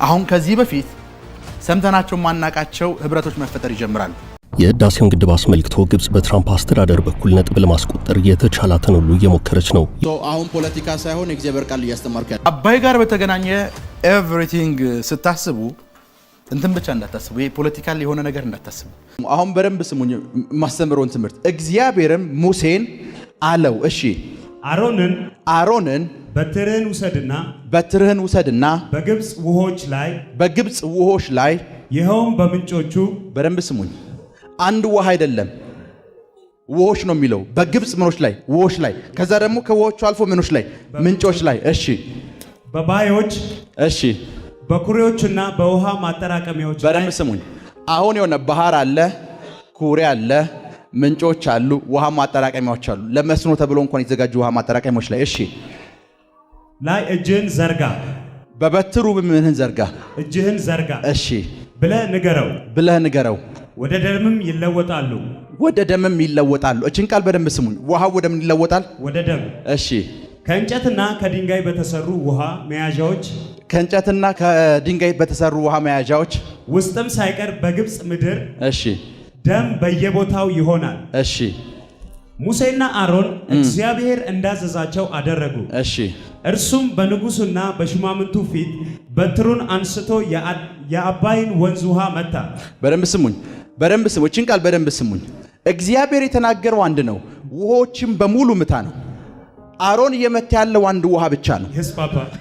አሁን ከዚህ በፊት ሰምተናቸው ማናቃቸው ህብረቶች መፈጠር ይጀምራሉ። የህዳሴውን ግድብ አስመልክቶ ግብጽ በትራምፕ አስተዳደር በኩል ነጥብ ለማስቆጠር የተቻላትን ሁሉ እየሞከረች ነው። አሁን ፖለቲካ ሳይሆን የእግዚአብሔር ቃል እያስተማርኩ ያለው አባይ ጋር በተገናኘ ኤቭሪቲንግ ስታስቡ እንትን ብቻ እንዳታስቡ፣ የፖለቲካል የሆነ ነገር እንዳታስቡ። አሁን በደንብ ስሙኝ ማስተምረውን ትምህርት። እግዚአብሔርም ሙሴን አለው፣ እሺ አሮንን በትርህን ውሰድና በግብጽ ውሆች ላይ ይኸውም በምንጮቹ በደንብ ስሙኝ። አንድ ውሃ አይደለም ውሆች ነው የሚለው። በግብጽ ምኖች ላይ ውሆች ላይ፣ ከዛ ደግሞ ከውሆቹ አልፎ ምኖች ላይ ምንጮች ላይ፣ እሺ በባዮች፣ እሺ በኩሬዎችና በውሃ ማጠራቀሚያዎች ላይ። በደንብ ስሙኝ። አሁን የሆነ ባህር አለ፣ ኩሬ አለ፣ ምንጮች አሉ፣ ውሃ ማጠራቀሚያዎች አሉ። ለመስኖ ተብሎ እንኳን የተዘጋጁ ውሃ ማጠራቀሚያዎች ላይ እሺ ላይ እጅህን ዘርጋ፣ በበትሩ ምንህን ዘርጋ፣ እጅህን ዘርጋ፣ እሺ ብለህ ንገረው፣ ወደ ደምም ይለወጣሉ። እቺን ቃል በደንብ ስሙኝ። ውሃው ወደ ምን ይለወጣል? ወደ ደም። እሺ ከእንጨትና ከድንጋይ በተሰሩ ውሃ መያዣዎች ውስጥም ሳይቀር በግብጽ ምድር እሺ ደም በየቦታው ይሆናል። እሺ ሙሴና አሮን እግዚአብሔር እንዳዘዛቸው አደረጉ። እሺ እርሱም በንጉሱና በሹማምንቱ ፊት በትሩን አንስቶ የአባይን ወንዝ ውሃ መታ። በደንብ ስሙኝ። እቺን ቃል በደንብ ስሙኝ። እግዚአብሔር የተናገረው አንድ ነው፣ ውሆችን በሙሉ ምታ ነው። አሮን እየመታ ያለው አንድ ውሃ ብቻ ነው።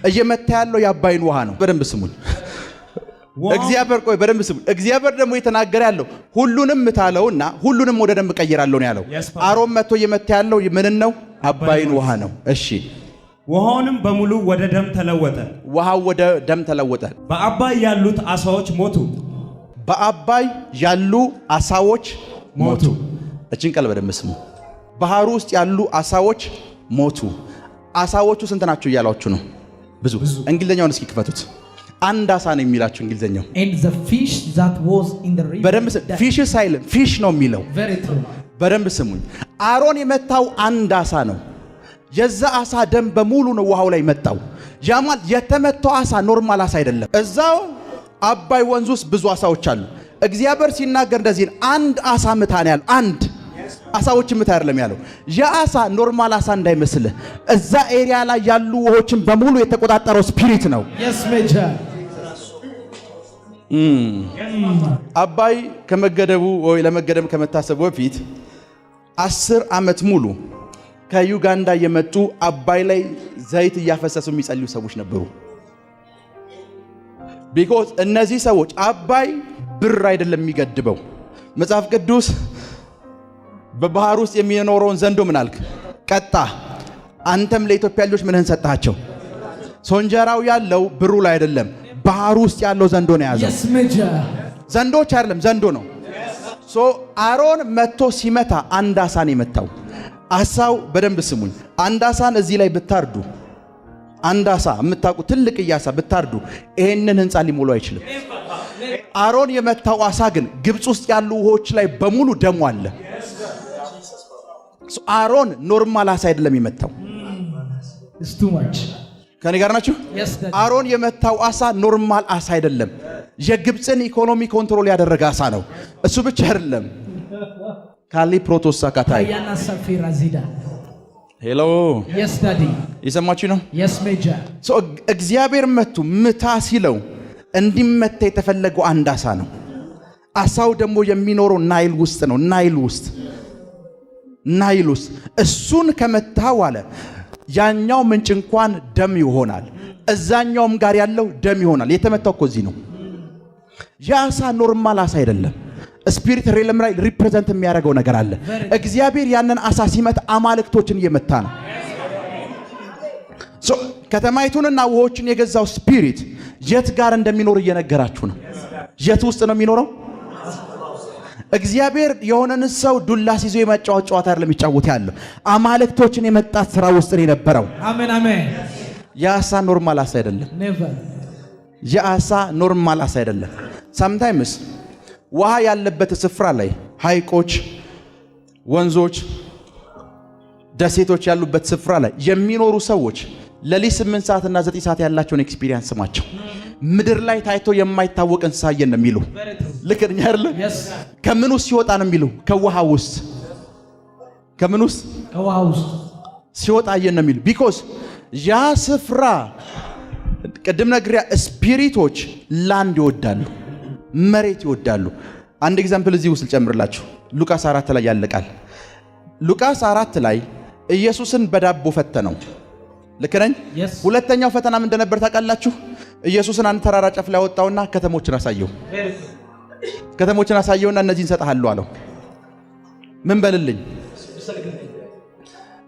እየመታ ያለው የአባይን ውሃ ነው። በደንብ ስሙኝ። በደንብ ስሙኝ። እግዚአብሔር ደግሞ የተናገረ ያለው ሁሉንም ምታለውና ሁሉንም ወደ ደም ቀይራለሁ ነው ያለው። አሮን መቶ እየመታ ያለው ምን ነው? አባይን ውሃ ነው። እሺ ውሃውንም በሙሉ ወደ ደም ተለወጠ። ውሃው ወደ ደም ተለወጠ። በአባይ ያሉት አሳዎች ሞቱ። እቺን ቃል በደንብ ስሙ። ባህሩ ውስጥ ያሉ አሳዎች ሞቱ። አሳዎቹ ስንት ናቸው እያላችሁ ነው? ብዙ። እንግሊዘኛውን እስኪ ክፈቱት። አንድ አሳ ነው የሚላችሁ እንግሊዘኛው። ፊሽ ሳይልም ፊሽ ነው የሚለው። በደንብ ስሙኝ። አሮን የመታው አንድ አሳ ነው። የዛ አሳ ደም በሙሉ ነው ውሃው ላይ መጣው። ያማል የተመታው አሳ ኖርማል አሳ አይደለም። እዛው አባይ ወንዝ ውስጥ ብዙ አሳዎች አሉ። እግዚአብሔር ሲናገር እንደዚህ አንድ አሳ ምታ ነው ያለው። አንድ አሳዎች ምታ አይደለም ያለው። ያ አሳ ኖርማል አሳ እንዳይመስልህ፣ እዛ ኤሪያ ላይ ያሉ ውሆችን በሙሉ የተቆጣጠረው ስፒሪት ነው። አባይ ከመገደቡ ወይ ለመገደም ከመታሰቡ በፊት 10 ዓመት ሙሉ ከዩጋንዳ የመጡ አባይ ላይ ዘይት እያፈሰሱ የሚጸልዩ ሰዎች ነበሩ። ቢኮዝ እነዚህ ሰዎች አባይ ብር አይደለም የሚገድበው። መጽሐፍ ቅዱስ በባህር ውስጥ የሚኖረውን ዘንዶ ምን አልክ? ቀጣ። አንተም ለኢትዮጵያ ልጆች ምንህን ሰጣቸው? ሶንጀራው ያለው ብሩ ላይ አይደለም፣ ባህር ውስጥ ያለው ዘንዶ ነው ያዘው። ዘንዶች አይደለም፣ ዘንዶ ነው። አሮን መቶ ሲመታ አንድ አሳ ነው የመታው። አሳው በደንብ ስሙኝ። አንድ አሳን እዚህ ላይ ብታርዱ፣ አንድ አሳ የምታውቁ ትልቅ ያሳ ብታርዱ ይሄንን ህንፃ ሊሞሉ አይችልም። አሮን የመታው አሳ ግን ግብጽ ውስጥ ያሉ ውሆች ላይ በሙሉ ደሙ አለ። አሮን ኖርማል አሳ አይደለም የመታው። ከኔ ጋር ናችሁ? አሮን የመታው አሳ ኖርማል አሳ አይደለም። የግብጽን ኢኮኖሚ ኮንትሮል ያደረገ አሳ ነው። እሱ ብቻ አይደለም። ካሊ ፕሮቶሳ ካታይ ሄሎ ይሰማችሁ ነው? እግዚአብሔር መቱ ምታ ሲለው እንዲመታ የተፈለገው አንድ አሳ ነው። አሳው ደግሞ የሚኖረው ናይል ውስጥ ነው። ናይል ውስጥ እሱን ከመታው አለ ያኛው ምንጭ እንኳን ደም ይሆናል፣ እዛኛውም ጋር ያለው ደም ይሆናል። የተመታው እኮ እዚህ ነው። ያሳ ኖርማል አሳ አይደለም። ስፒሪት ሪለም ላይ ሪፕሬዘንት የሚያደርገው ነገር አለ። እግዚአብሔር ያንን አሳ ሲመታ አማልክቶችን እየመታ ነው። ከተማይቱንና ውሆችን የገዛው ስፒሪት የት ጋር እንደሚኖር እየነገራችሁ ነው። የት ውስጥ ነው የሚኖረው? እግዚአብሔር የሆነን ሰው ዱላ ሲዞ የመጫወት ጨዋታ አይደለም የሚጫወት ያለው፣ አማልክቶችን የመጣት ስራ ውስጥ ነው የነበረው። አሜን አሜን። ያሳ ኖርማል አሳ አይደለም። ያሳ ኖርማል አሳ አይደለም። ሳምታይምስ ውሃ ያለበት ስፍራ ላይ ሐይቆች፣ ወንዞች፣ ደሴቶች ያሉበት ስፍራ ላይ የሚኖሩ ሰዎች ለሊ 8 ሰዓት እና 9 ሰዓት ያላቸውን ኤክስፒሪየንስ ስማቸው። ምድር ላይ ታይቶ የማይታወቅ እንስሳ አየን ነው የሚሉ። ልክ ነኝ አይደል? ከምን ውስጥ ሲወጣ ነው የሚሉ? ከውሃ ውስጥ። ከምን ውስጥ? ከውሃ ውስጥ ሲወጣ አየን ነው የሚሉ። ቢኮዝ ያ ስፍራ ቅድም ነግሬያ ስፒሪቶች ላንድ ይወዳሉ፣ መሬት ይወዳሉ። አንድ ኤግዛምፕል እዚህ ውስጥ ልጨምርላችሁ። ሉቃስ 4 ላይ ያለቃል። ሉቃስ 4 ላይ ኢየሱስን በዳቦ ፈተነው። ልክ ነኝ? ሁለተኛው ፈተና ምን እንደነበር ታውቃላችሁ? ኢየሱስን አንድ ተራራ ጫፍ ላይ አወጣውና ከተሞችን አሳየው። ከተሞችን አሳየውና እነዚህን ሰጣለሁ አለው። ምን በልልኝ?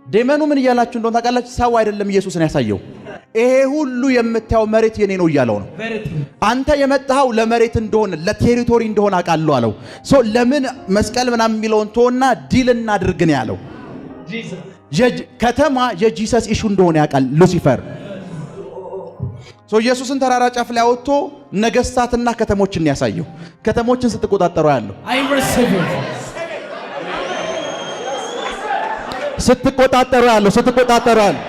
ዴመኑ ምን እያላችሁ እንደሆነ ታውቃላችሁ? ሰው አይደለም ኢየሱስን ያሳየው። ይሄ ሁሉ የምታየው መሬት የኔ ነው እያለው ነው። አንተ የመጣኸው ለመሬት እንደሆነ ለቴሪቶሪ እንደሆነ አውቃለሁ አለው። ሶ ለምን መስቀል ምናምን የሚለውን ተወና ዲል እናድርግ ነው ያለው። ከተማ የጂሰስ ኢሹ እንደሆነ ያውቃል ሉሲፈር። ሶ ኢየሱስን ተራራ ጫፍ ላይ አወጥቶ ነገስታትና ከተሞችን ያሳየው። ከተሞችን ስትቆጣጠሩ ያለው ስትቆጣጠሩ ያለው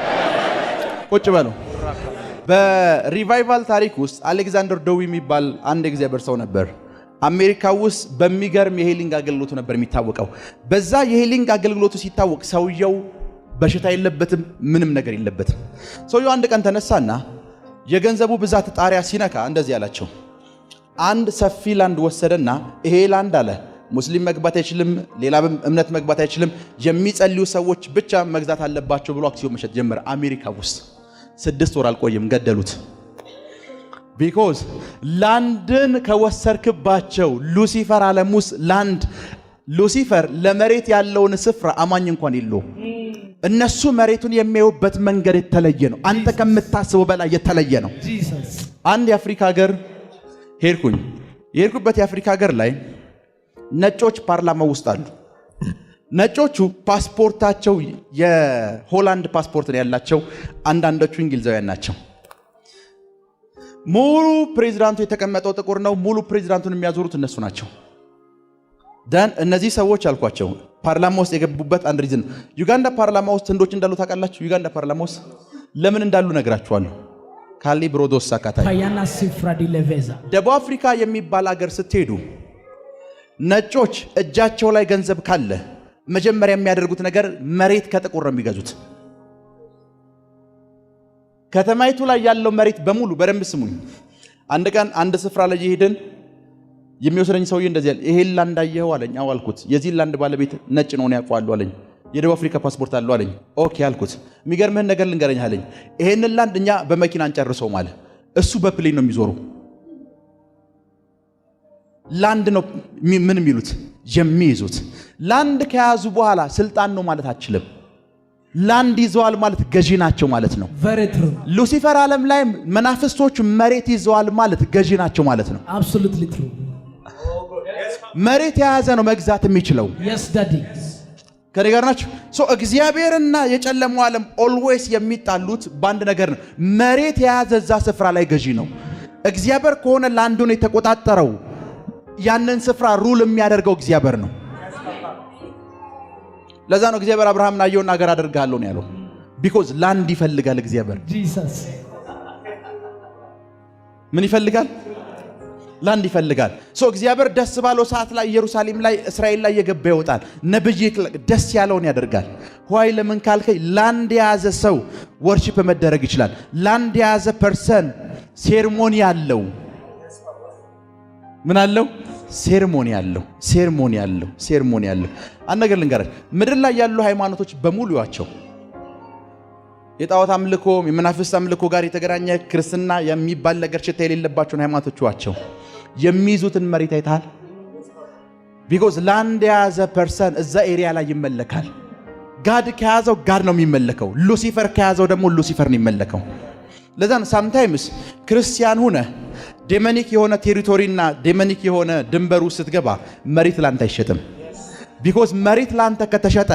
ቁጭ በሉ። በሪቫይቫል ታሪክ ውስጥ አሌክዛንደር ዶዊ የሚባል አንድ እግዚአብሔር ሰው ነበር። አሜሪካ ውስጥ በሚገርም የሄሊንግ አገልግሎቱ ነበር የሚታወቀው። በዛ የሄሊንግ አገልግሎቱ ሲታወቅ ሰውየው በሽታ የለበትም፣ ምንም ነገር የለበትም። ሰውየው አንድ ቀን ተነሳና የገንዘቡ ብዛት ጣሪያ ሲነካ እንደዚህ አላቸው። አንድ ሰፊ ላንድ ወሰደና ይሄ ላንድ አለ ሙስሊም መግባት አይችልም፣ ሌላ እምነት መግባት አይችልም፣ የሚጸልዩ ሰዎች ብቻ መግዛት አለባቸው ብሎ አክሲዮን መሸጥ ጀመረ። አሜሪካ ውስጥ 6 ወር አልቆየም፣ ገደሉት። ቢኮዝ ላንድን ከወሰርክባቸው ሉሲፈር ዓለም ውስጥ ሉሲፈር ለመሬት ያለውን ስፍራ አማኝ እንኳን የለውም። እነሱ መሬቱን የሚያዩበት መንገድ የተለየ ነው። አንተ ከምታስበው በላይ የተለየ ነው። አንድ የአፍሪካ ሀገር ሄድኩኝ። የሄድኩበት የአፍሪካ ሀገር ላይ ነጮች ፓርላማ ውስጥ አሉ። ነጮቹ ፓስፖርታቸው የሆላንድ ፓስፖርት ነው ያላቸው፣ አንዳንዶቹ እንግሊዛውያን ናቸው። ሙሉ ፕሬዝዳንቱ የተቀመጠው ጥቁር ነው። ሙሉ ፕሬዝዳንቱን የሚያዞሩት እነሱ ናቸው። ደን እነዚህ ሰዎች አልኳቸው ፓርላማ ውስጥ የገቡበት አንድ ሪዝን። ዩጋንዳ ፓርላማ ውስጥ ህንዶች እንዳሉ ታውቃላችሁ? ዩጋንዳ ፓርላማ ውስጥ ለምን እንዳሉ ነግራችኋለሁ። ካሊ ብሮዶስ ሳካታይ ፓያና ሲፍራዲ ለቬዛ ደቡብ አፍሪካ የሚባል ሀገር ስትሄዱ ነጮች እጃቸው ላይ ገንዘብ ካለ መጀመሪያ የሚያደርጉት ነገር መሬት ከጥቁር ነው የሚገዙት። ከተማይቱ ላይ ያለው መሬት በሙሉ በደንብ ስሙኝ። አንድ ቀን አንድ ስፍራ ላይ ይሄድን የሚወስደኝ ሰውዬ እንደዚህ ያለ ይሄን ላንድ አየኸው አለኝ። አዎ አልኩት። የዚህ ላንድ ባለቤት ነጭ ነው ነው ያውቀዋል አለኝ። የደቡብ አፍሪካ ፓስፖርት አለው አለኝ። ኦኬ አልኩት። የሚገርምህን ነገር ልንገረኝ አለኝ። ይሄን ላንድ እኛ በመኪና አንጨርሰው ማለት እሱ በፕሌን ነው የሚዞሩ። ላንድ ነው ምን የሚሉት የሚይዙት። ላንድ ከያዙ በኋላ ስልጣን ነው ማለት አችልም። ላንድ ይዘዋል ማለት ገዢ ናቸው ማለት ነው። ሉሲፈር ዓለም ላይ መናፍስቶቹ መሬት ይዘዋል ማለት ገዢ ናቸው ማለት ነው። absolutely true። መሬት የያዘ ነው መግዛት የሚችለው። yes daddy ከኔ ጋር ናችሁ? እግዚአብሔርና የጨለማው ዓለም ኦልዌይስ የሚጣሉት በአንድ ነገር ነው። መሬት የያዘ እዛ ስፍራ ላይ ገዢ ነው። እግዚአብሔር ከሆነ ላንዱን የተቆጣጠረው ያንን ስፍራ ሩል የሚያደርገው እግዚአብሔር ነው። ለዛ ነው እግዚአብሔር አብርሃምን አየውና አገር አደርጋለሁ ነው ያለው። ቢኮዝ ላንድ ይፈልጋል እግዚአብሔር። ጂሰስ ምን ይፈልጋል? ላንድ ይፈልጋል። እግዚአብሔር ደስ ባለው ሰዓት ላይ ኢየሩሳሌም ላይ እስራኤል ላይ የገባ ይወጣል። ነብይ ደስ ያለውን ያደርጋል። ሆይ ለምን ካልከኝ ላንድ የያዘ ሰው ወርሺፕ መደረግ ይችላል። ላንድ የያዘ ፐርሰን ሴርሞኒ አለው። ምን አለው? ሴርሞኒ አለው። አንድ ነገር ልንገርህ፣ ምድር ላይ ያሉ ሃይማኖቶች በሙሉ ያቸው የጣዖት አምልኮ የመናፍስት አምልኮ ጋር የተገናኘ ክርስትና የሚባል ነገር ሽታ የሌለባቸውን ሃይማኖቶች ዋቸው የሚይዙትን መሬት አይተሃል? ቢኮዝ ላንድ የያዘ ፐርሰን እዛ ኤሪያ ላይ ይመለካል። ጋድ ከያዘው ጋድ ነው የሚመለከው። ሉሲፈር ከያዘው ደግሞ ሉሲፈር ነው የሚመለከው። ለዛ ነው ሳምታይምስ ክርስቲያን ሆነ ዴሞኒክ የሆነ ቴሪቶሪና ዴሞኒክ የሆነ ድንበር ውስጥ ስትገባ መሬት ላንተ አይሸጥም። ቢኮዝ መሬት ላንተ ከተሸጠ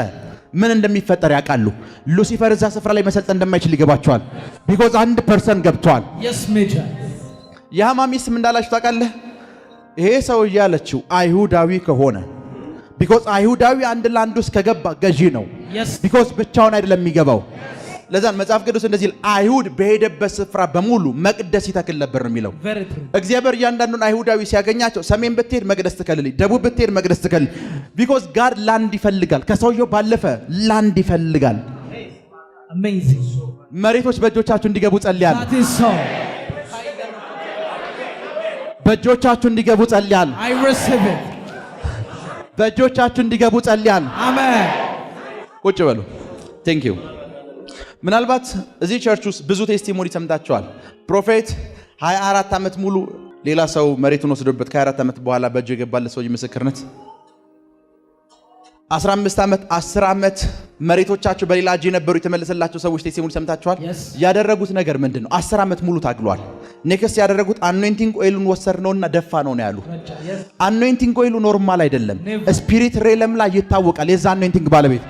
ምን እንደሚፈጠር ያውቃሉ። ሉሲፈር እዛ ስፍራ ላይ መሰልጠን እንደማይችል ይገባቸዋል። ቢኮዝ አንድ ፐርሰን ገብቷል። yes major የሃማሚስ ምን እንዳላችሁ ታውቃለህ? ይሄ ሰው ያለችው አይሁዳዊ ከሆነ ቢኮዝ አይሁዳዊ አንድ ላንድ ውስጥ ከገባ ገዢ ነው። ቢኮዝ ብቻውን አይደለም የሚገባው። ለዛን መጽሐፍ ቅዱስ እንደዚህ አይሁድ በሄደበት ስፍራ በሙሉ መቅደስ ይተክል ነበር ነው የሚለው። እግዚአብሔር እያንዳንዱን አይሁዳዊ ሲያገኛቸው ሰሜን ብትሄድ መቅደስ ትከልልኝ፣ ደቡብ ብትሄድ መቅደስ ትከልል። ቢኮዝ ጋድ ላንድ ይፈልጋል። ከሰውየው ባለፈ ላንድ ይፈልጋል። መሬቶች በእጆቻችሁ እንዲገቡ ጸልያለሁ። በእጆቻችሁ እንዲገቡ ጸልያለሁ። በእጆቻችሁ እንዲገቡ ጸልያለሁ። አሜን። ቁጭ በሉ። ቴንክ ዩ። ምናልባት እዚህ ቸርች ውስጥ ብዙ ቴስቲሞኒ ሰምታችኋል። ፕሮፌት 24 ዓመት ሙሉ ሌላ ሰው መሬቱን ወስዶበት ከ24 ዓመት በኋላ በእጁ የገባለት ሰው ምስክርነት 15 ዓመት 10 ዓመት መሬቶቻቸው በሌላ እጅ የነበሩ የተመለሰላቸው ሰዎች ቴስቲሞኒ ሰምታችኋል። ያደረጉት ነገር ምንድነው? 10 ዓመት ሙሉ ታግሏል። ኔክስት ያደረጉት አኖይንቲንግ ኦይሉን ወሰርነውና ደፋ ነው ያሉ። አኖይንቲንግ ኦይሉ ኖርማል አይደለም። ስፒሪት ሬለም ላይ ይታወቃል የዛ አኖይንቲንግ ባለቤት።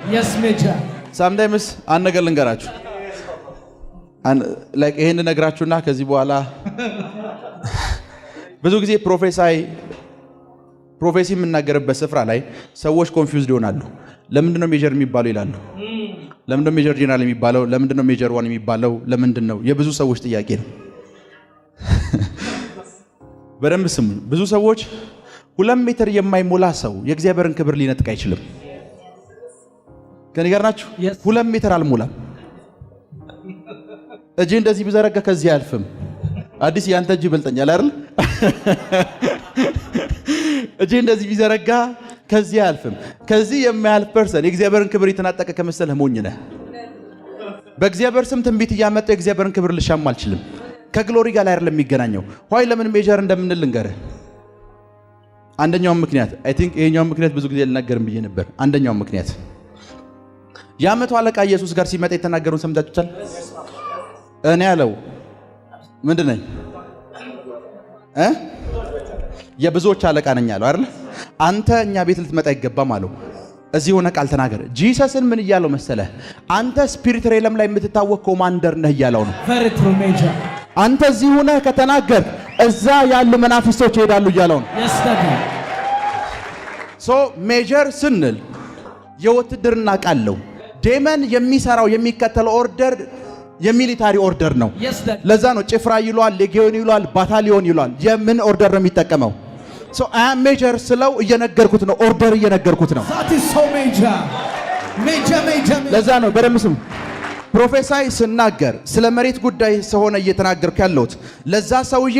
ሳምታይምስ አንድ ነገር ልንገራችሁ። ላይክ ይሄን ነግራችሁና ከዚህ በኋላ ብዙ ጊዜ ፕሮፌሲ የምናገርበት ስፍራ ላይ ሰዎች ኮንፊውዝድ ይሆናሉ። ለምንድነው ሜጀር የሚባለው ይላሉ። ለምንድነው ሜጀር ጄኔራል የሚባለው? ለምንድነው ሜጀር ዋን የሚባለው? ለምንድነው? የብዙ ሰዎች ጥያቄ ነው። በደንብ ስሙ። ብዙ ሰዎች 2 ሜትር የማይሞላ ሰው የእግዚአብሔርን ክብር ሊነጥቅ አይችልም። ከኔ ጋር ናችሁ? 2 ሜትር አልሞላም። እጄ እንደዚህ ቢዘረጋ ከዚህ አያልፍም። አዲስ ያንተ እጅ ይበልጠኛል አይደል? እጄ እንደዚህ ቢዘረጋ ከዚህ አያልፍም። ከዚህ የማያልፍ ፐርሰን የእግዚአብሔርን ክብር የተናጠቀ ከመሰለህ ሞኝ ነህ። በእግዚአብሔር ስም ትንቢት እያመጣ የእግዚአብሔርን ክብር ልሻም አልችልም። ከግሎሪ ጋር አይደለም የሚገናኘው። ሆይ ለምን ሜጀር እንደምንል ልንገርህ። አንደኛው ምክንያት አይ ቲንክ ይሄኛው ምክንያት ብዙ ጊዜ ልናገርም ብዬ ነበር። አንደኛው ምክንያት የዓመቱ አለቃ ኢየሱስ ጋር ሲመጣ የተናገሩን ሰምታችኋል። እኔ ያለው ምንድነኝ? የብዙዎች አለቃ ነኝ ያለው አይደል? አንተ እኛ ቤት ልትመጣ አይገባም አለው። እዚህ ሆነ ቃል ተናገረ። ጂሰስን ምን እያለው መሰለ? አንተ ስፒሪት ሬለም ላይ የምትታወቅ ኮማንደር ነህ እያለው ነው። አንተ እዚህ ሆነ ከተናገር እዛ ያሉ መናፍስቶች ይሄዳሉ እያለው ነው። ሶ ሜጀር ስንል የውትድርና ቃል ነው። ዴመን የሚሰራው የሚከተለው ኦርደር የሚሊታሪ ኦርደር ነው። ለዛ ነው ጭፍራ ይሏል፣ ሌጊዮን ይሏል፣ ባታሊዮን ይሏል። የምን ኦርደር ነው የሚጠቀመው? ሶ አይ ሜጀር ስለው እየነገርኩት ነው፣ ኦርደር እየነገርኩት ነው። ለዛ ነው በደምብ ስሙ። ፕሮፌሳይ ስናገር ስለ መሬት ጉዳይ ስለሆነ እየተናገርኩ ያለሁት። ለዛ ሰውዬ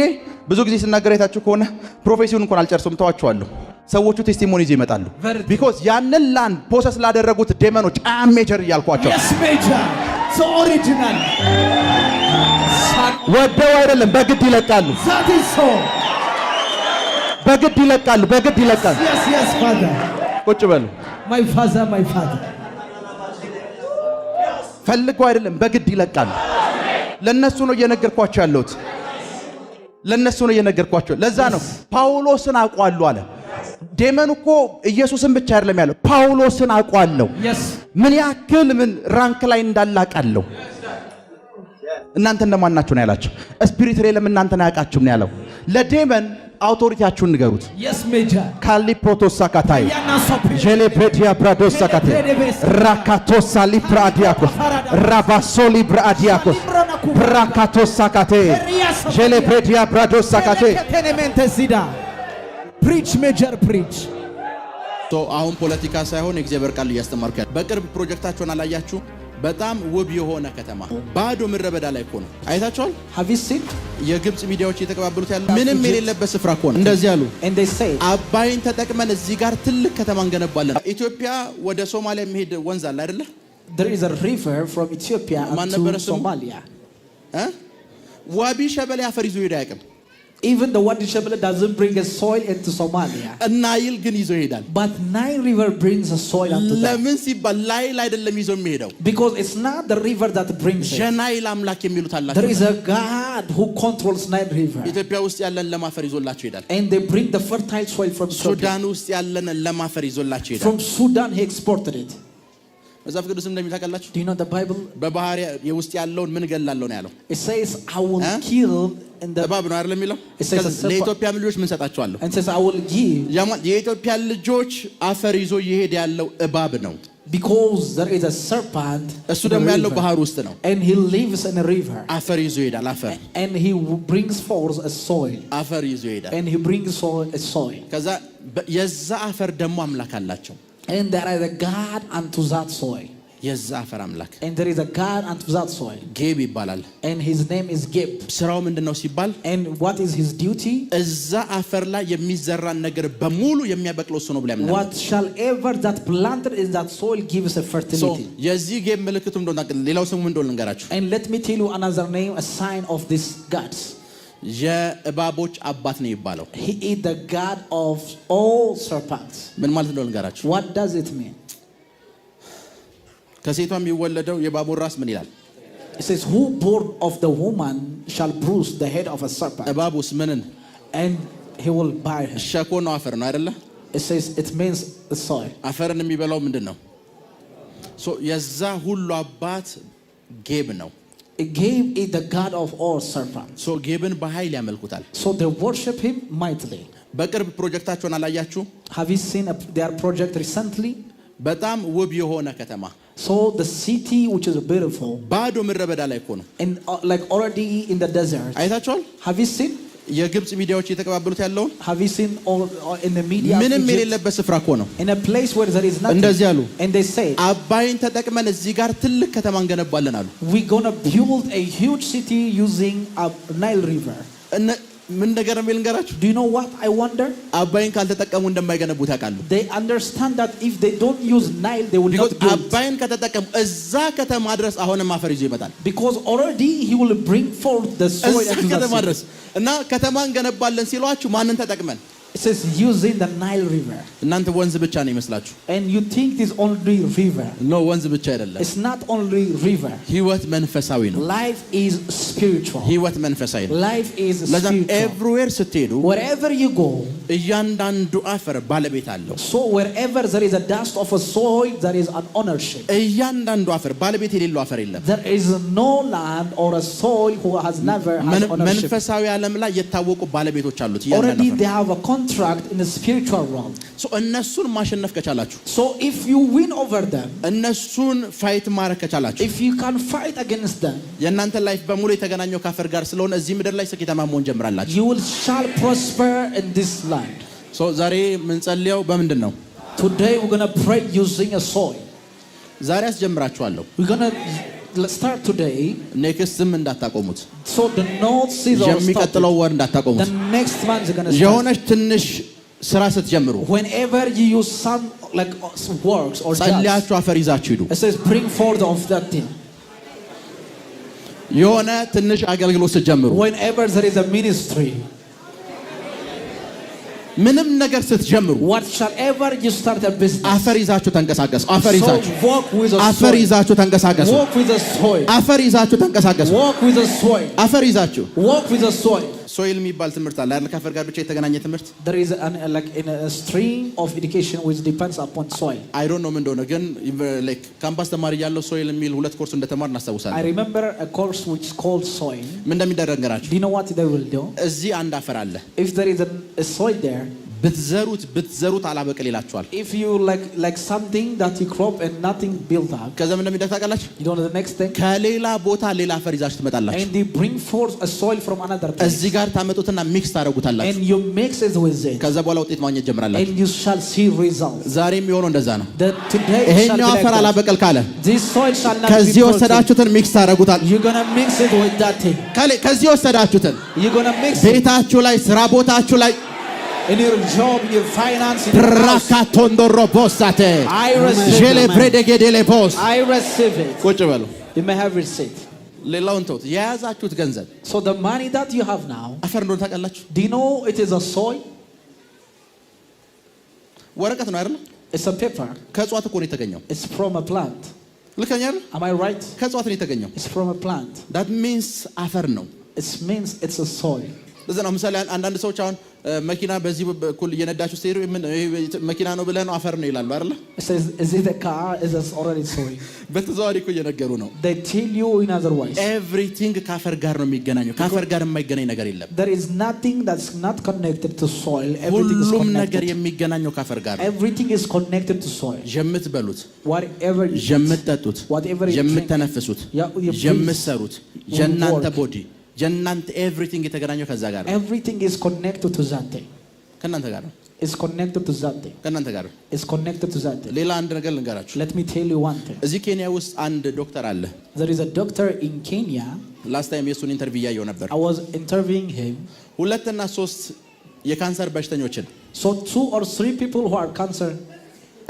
ብዙ ጊዜ ስናገር አይታችሁ ከሆነ ፕሮፌሲውን እንኳን አልጨርሱም፣ ተዋቸዋለሁ። ሰዎቹ ቴስቲሞኒ ይዘው ይመጣሉ። ቢኮዝ ያንን ላንድ ፖሰስ ላደረጉት ዴመኖች አይ ሜጀር እያልኳቸው ወደው አይደለም፣ በግድ ይለቃሉ። በግድ ይለቃሉ። በግድ ይለቃሉ። ቁጭ በሉ። ፈልገው አይደለም፣ በግድ ይለቃሉ። ለነሱ ነው እየነገርኳቸው ያለሁት። ለነሱ ነው እየነገርኳቸው። ለዛ ነው ጳውሎስን አውቀዋለሁ አለ። ዴመን እኮ ኢየሱስን ብቻ አይደለም ያለው፣ ጳውሎስን አውቀዋለሁ። ምን ያክል ምን ራንክ ላይ እንዳላቃለሁ። እናንተ እንደማን ናችሁ ነው ያላችሁ። ስፒሪት ሬለም እናንተን አያውቃችሁም ነው ያለው። ለዴመን አውቶሪቲያችሁን ንገሩት። ካሊ ፕሮቶሳካታይ ጄሌብሬዲያ ብራዶሳካቴ ራካቶሳ ሊፕራዲያኮስ ራባሶሊ ብራዲያኮስ ብራካቶሳካቴ ጄሌብሬዲያ ብራዶሳካቴ ፕሪች ሜጀር ፕሪች። አሁን ፖለቲካ ሳይሆን የእግዚአብሔር ቃል እያስተማርኩ ያለው። በቅርብ ፕሮጀክታቸውን አላያችሁ? በጣም ውብ የሆነ ከተማ ባዶ ምድረ በዳ ላይ እኮ ነው። አይታችኋል? የግብጽ ሚዲያዎች እየተቀባበሉት ያለው ምንም የሌለበት ስፍራ እኮ ነው። እንደዚህ አሉ። አባይን ተጠቅመን እዚህ ጋር ትልቅ ከተማ እንገነባለን። ኢትዮጵያ ወደ ሶማሊያ የሚሄድ ወንዝ አለ አይደለ? There is a river from Ethiopia to Somalia. ዋቢ ሸበሌ አፈር ይዞ ሄዳ ያቀም Even the Wadi Shabelle doesn't bring a soil into Somalia. ናይል ግን ይዞ ይሄዳል። But Nile River brings a soil into them. ለምን ሲባል ናይል አይደለም ይዞ የሚሄደው? Because it's not the river that brings it. ጀናይል አምላክ የሚሉት አላቸው። There is a God who controls Nile River. ኢትዮጵያ ውስጥ ያለን ለማፈር ይዞላቸው ይሄዳል። And they bring the fertile soil from ሱዳን ውስጥ ያለን ለማፈር ይዞላቸው ይሄዳል። From Sudan he exported it. መጽሐፍ ቅዱስም እንደሚታቀላችሁ Do you know the Bible? በባህር ውስጥ ያለውን ምን ገላለሁ ነው ያለው። It says I will kill in the እባብ ነው አይደል የሚለው? ለኢትዮጵያ ልጆች ምን ሰጣቸዋለሁ? And says I will give. የኢትዮጵያ ልጆች አፈር ይዞ ይሄድ ያለው እባብ ነው። Because there is a serpent እሱ ደግሞ ያለው ባህር ውስጥ ነው and he lives in a river አፈር ይዞ ይሄዳል አፈር and he brings forth a soil አፈር ይዞ ይሄዳል and he brings forth a soil ከዛ የዛ አፈር ደግሞ አምላክ አላቸው and there is a God unto that soil የዛ አፈር አምላክ and there is a God unto that soil ጌብ ይባላል and his name is Geb ስራው ምንድነው ሲባል and what is his duty እዛ አፈር ላይ የሚዘራን ነገር በሙሉ የሚያበቅለው እሱ ነው ብለ ያምናል what shall ever that planted in that soil gives a fertility የዚህ ጌብ ምልክቱ እንደሆነ ሌላው ስሙ እንደሆነ ልንገራችሁ and let me tell you another name a sign of this God የእባቦች አባት ነው ይባላል he is the God of all serpents ምን ማለት እንደሆነ ልንገራችሁ what does it mean ከሴቷ የሚወለደው የእባቡ ራስ ምን ይላል it says who born of the woman shall bruise the head of a serpent እባቡስ ምንን and he will bear her ሸኮ ነው አፈር ነው አይደለ it says it means the soil አፈርን የሚበላው ምንድነው ሶ የዛ ሁሉ አባት ጌብ ነው Geb is the God of all serpents ሶ ጌብን በኃይል ያመልኩታል so they worship him mightily በቅርብ ፕሮጀክታቸውን አላያችሁ have you seen their project recently በጣም ውብ የሆነ ከተማ so the city which is beautiful ባዶ ምድረበዳ ላይ እኮ ነው and like already in the desert አይታችኋል have you seen የግብጽ ሚዲያዎች እየተቀባበሉት ያለው have you seen all in the media ምንም የሌለበት ስፍራ እኮ ነው in a place where there is nothing እንደዚህ ያሉ and they say አባይን ተጠቅመን እዚህ ጋር ትልቅ ከተማ እንገነባለን አሉ we going to build a huge city using a Nile river ምን ነገር ነው ልንገራችሁ do you know what I wonder አባይን ካልተጠቀሙ እንደማይገነቡት ያውቃሉ they understand that if they don't use Nile they will not build አባይን ከተጠቀሙ እዛ ከተማ ድረስ አሁንም አፈር ይዞ ይመጣል because already he will bring forth the soil into the ከተማ ድረስ እና ከተማ እንገነባለን ሲሏችሁ ማንን ተጠቅመን it says using the Nile river እናንተ ወንዝ ብቻ ነው ይመስላችሁ and you think it is only river no ወንዝ ብቻ አይደለም it's not only river ህይወት መንፈሳዊ ነው life is spiritual ህይወት መንፈሳዊ ነው life is spiritual everywhere ስትሄዱ wherever you go እያንዳንዱ አፈር ባለቤት አለው so wherever there is a dust of a soil there is an ownership እያንዳንዱ አፈር ባለቤት የሌለው አፈር የለም there is no land or a soil who has never had ownership መንፈሳዊ ዓለም ላይ የታወቁ ባለቤቶች አሉት already they have a contract in the spiritual realm so እነሱን ማሸነፍ ከቻላችሁ so if you win over them እነሱን ፋይት ማድረግ ከቻላችሁ if you can fight against them የእናንተ ላይፍ በሙሉ የተገናኘው ካፈር ጋር ስለሆነ እዚህ ምድር ላይ ስኬታማ መሆን ጀምራላችሁ you will shall prosper in this land so ዛሬ ምን ጸልየው በምንድን ነው today we're going to pray using a soil ዛሬ አስጀምራችኋለሁ we're going to let's start today ኔክስትም እንዳታቆሙት so the north season የሚቀጥለው ወር እንዳታቆሙት the next month is going to start የሆነች ትንሽ ስራ ስትጀምሩ whenever you use some like works or ጸልያችሁ አፈር ይዛችሁ ሂዱ it says bring forth of that thing የሆነ ትንሽ አገልግሎት ስትጀምሩ whenever there is a ministry ምንም ነገር ስትጀምሩ what shall ever you start a business አፈር ይዛችሁ ተንቀሳቀሱ አፈር so ይዛችሁ walk with the አፈር soil ይዛችሁ ተንቀሳቀሱ walk with the soil አፈር ይዛችሁ ተንቀሳቀሱ walk with the soil አፈር ይዛችሁ walk with the soil ሶይል የሚባል ትምህርት አለ አይደል ካፈር ጋር ብቻ የተገናኘ ትምህርት there is like in a stream of education which depends upon soil I don't know ምን እንደሆነ ግን like ካምፓስ ተማሪ ያለው ሶይል የሚል ሁለት ኮርስ እንደተማር እናስታውሳለን I remember a course which is called soil ምን እንደሚደረግ ገራችሁ do you know what they will do እዚህ አንድ አፈር አለ if there is a soil there ብትዘሩት አላበቀል ይላችኋል if you like something that you crop and nothing built up ከዛ ምን እንደሚደረግ ታውቃላችሁ you know the next thing ከሌላ ቦታ ሌላ አፈር ይዛችሁ ትመጣላችሁ and they bring forth a soil from another place እዚህ ጋር ታመጡትና ሚክስ ታደርጉታላችሁ and you mix it with it ከዛ በኋላ ውጤት ማግኘት ጀምራላችሁ and you shall see results ዛሬም የሚሆነው እንደዛ ነው that today ይሄኛው አፈር አላበቀል ካለ this soil shall not ከዚህ ወሰዳችሁትን ሚክስ ታደርጉታል you're going to mix it with that thing ከዚህ ወሰዳችሁትን you're going to mix ቤታችሁ ላይ ስራ ቦታችሁ ላይ in your job in your finance in your house I receive it ቁጭ በሉ you may have receipt ሌላውን ተውት የያዛችሁት ገንዘብ so the money that you have now አፈር እንደሆነ ታውቃላችሁ do you know it is a soil ወረቀት ነው አይደል it's a paper ከእጽዋት እኮ ነው የተገኘው it's from a plant ልከኛ አይደል am I right ከእጽዋት ነው የተገኘው it's from a plant that means አፈር ነው it means it's a soil ለዛ ነው ምሳሌ አንዳንድ ሰዎች አሁን መኪና በዚህ በኩል እየነዳችሁ ስትሄዱ ምን መኪና ነው ብለህ ነው አፈር ነው ይላሉ አይደል? Is it a car? Is it already sorry? በተዘዋዋሪ እኮ እየነገሩ ነው። They tell you in other words. Everything ከአፈር ጋር ነው የሚገናኘው። ከአፈር ጋር የማይገናኝ ነገር የለም። There is nothing that's not connected to soil. Everything is ሁሉም connected. ነገር የሚገናኘው ከአፈር ጋር ነው። Everything is connected to soil. የምትበሉት፣ Whatever you eat, የምትጠጡት፣ whatever you drink, የምትተነፍሱት፣ የምትሰሩት የእናንተ ቦዲ የእናንተ everything የተገናኘው ከዛ ጋር ነው። Everything is connected to that thing. ከእናንተ ጋር ነው። Is connected to that thing. ከእናንተ ጋር ነው። Is connected to that thing. ሌላ አንድ ነገር ልንገራችሁ። Let me tell you one thing. እዚህ ኬንያ ውስጥ አንድ ዶክተር አለ። There is a doctor in Kenya. ላስት ታይም የሱን ኢንተርቪው ያየው ነበር። I was interviewing him. 2 እና 3 የካንሰር በሽተኞችን So 2 or 3 people who are cancer,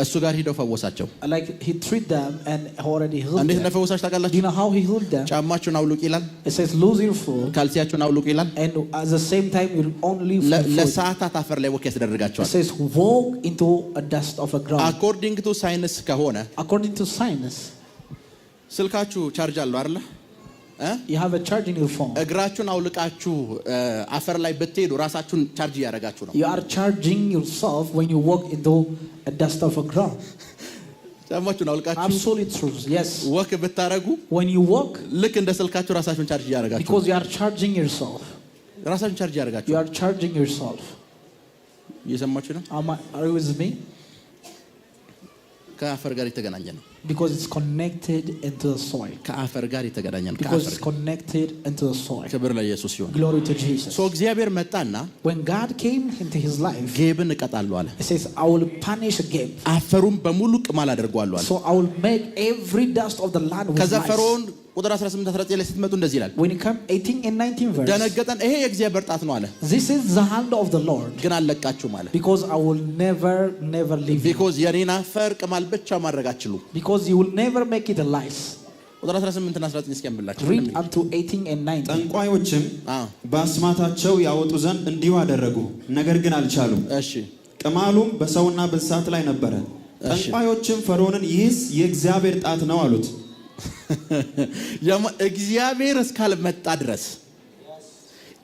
እሱ ጋር ሄደው ፈወሳቸው። like he treat them and already healed እንዴት them. እንደፈወሳቸው Do ታውቃላችሁ? you know how he healed them? ጫማችሁን አውልቁ ይላል። It says lose your food, ካልሲያችሁን አውልቁ ይላል። and at the same time you only food. ለሰዓታት አፈር ላይ ወክ It ያስደርጋቸዋል። says walk into a dust of a ground. አኮርዲንግ ቱ ሳይንስ ከሆነ According to science, ስልካችሁ ቻርጅ አለው አይደል? you have a charge in your phone. እግራችሁን አውልቃችሁ አፈር ላይ ብትሄዱ ራሳችሁን ቻርጅ እያደረጋችሁ ነው። You are charging yourself when you walk into a dust of a ground. ጫማችሁን አውልቃችሁ Absolutely true. Yes. ወክ ብታረጉ When you walk, ልክ እንደ ስልካችሁ ራሳችሁን ቻርጅ እያደረጋችሁ because you are charging yourself. ራሳችሁን ቻርጅ እያደረጋችሁ You are charging yourself. እየሰማችሁ ነው? Are you with me? ከአፈር ጋር የተገናኘ ነው። Because it's connected into the soil. ከአፈር ጋር የተገናኘ ነው። Because it's connected into the soil. ክብር ለኢየሱስ ይሁን። Glory to Jesus. ሶ እግዚአብሔር መጣና When God came into his life, ጌብን እቀጣለሁ አለ። he says, I will punish Gabe. አፈሩን በሙሉ ቅማል አደርገዋለሁ አለ። So I will make every dust of the land with ከዛ lice. ፈርዖን ቁጥር 18 19 ላይ ስትመጡ እንደዚህ ይላል። When you come 18 and 19 verse, ደነገጠን። ይሄ የእግዚአብሔር ጣት ነው አለ። this is the hand of the Lord. ግን አልለቃችሁም አለ። Because I will never leave you. ቢኮዝ የኔን አፈር ቅማል ብቻ ማድረግ አትችሉም። Because you will never make it a lice. ቁጥር 18 እና 19 እስኪያምብላችሁ Read up to 18 and 19. ጠንቋዮችም በአስማታቸው ያወጡ ዘንድ እንዲሁ አደረጉ፣ ነገር ግን አልቻሉም። እሺ ቅማሉም በሰውና በእንስሳት ላይ ነበረ። ጠንቋዮችም ፈርዖንን ይህስ የእግዚአብሔር ጣት ነው አሉት። እግዚአብሔር እስካልመጣ ድረስ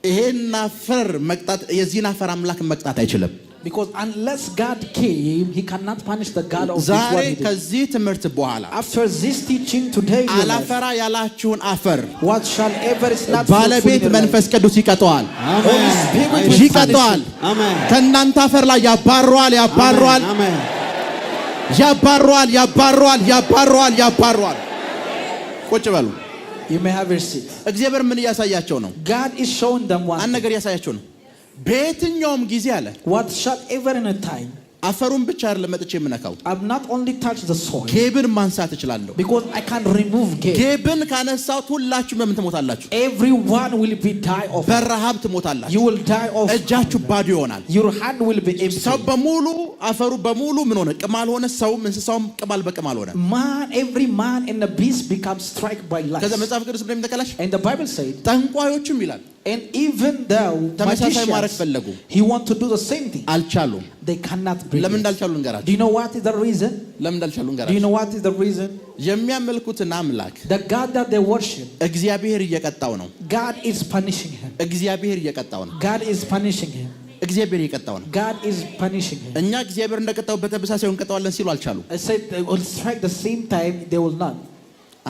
ይሄን አፈር መቅጣት የዚህን አፈር አምላክ መቅጣት አይችልም። Because unless God came, he cannot punish the God of this ዛሬ world. ከዚህ ትምህርት በኋላ After this teaching today, አላፈራ ያላችሁን አፈር what shall ever is not ባለቤት መንፈስ ቅዱስ ይቀጣዋል፣ ይቀጣዋል። አሜን። ከእናንተ አፈር ላይ ያባረዋል፣ ያባረዋል፣ አሜን። ያባረዋል፣ ያባረዋል፣ ያባረዋል፣ ያባረዋል። ቁጭ በሉ። You may have your seat. እግዚአብሔር ምን እያሳያቸው ነው? God is showing them one አንድ ነገር እያሳያቸው ነው። በየትኛውም ጊዜ አለ what shall ever in a time. አፈሩን ብቻ አይደለም መጥቼ የምነካው፣ I've not only touched the soil, ጌብን ማንሳት እችላለሁ። because I can remove Gabe. ጌብን ካነሳሁት ሁላችሁም በምን ትሞታላችሁ? Everyone will be die of. በረሃብ ትሞታላችሁ። You will die of. እጃችሁ ባዶ ይሆናል። Your hand will be empty. ሰው በሙሉ አፈሩ በሙሉ ምን ሆነ? ቅማል ሆነ። ሰውም እንስሳውም ቅማል በቅማል ሆነ። Man, every man in the beast becomes struck by lice. ከዛ መጽሐፍ ቅዱስ ምን እንደሚተከላሽ And the Bible said, ጠንቋዮችም ይላል and even though ተመሳሳይ ማድረግ magicians, ፈለጉ፣ he want to do the same thing, አልቻሉም። they cannot bring ለምን it. እንዳልቻሉ Do እንገራችሁ። you know what is the reason? ለምን እንዳልቻሉ Do you እንገራችሁ። know what is the reason? የሚያመልኩትን አምላክ The God that they worship, እግዚአብሔር እየቀጣው ነው። God is punishing him. እግዚአብሔር እየቀጣው ነው። God is punishing him. እግዚአብሔር እየቀጣው ነው። God is punishing him. እኛ እግዚአብሔር እንደቀጣው በተመሳሳይ እንቀጣዋለን ሲሉ አልቻሉ። I said they will strike the same time, they will not.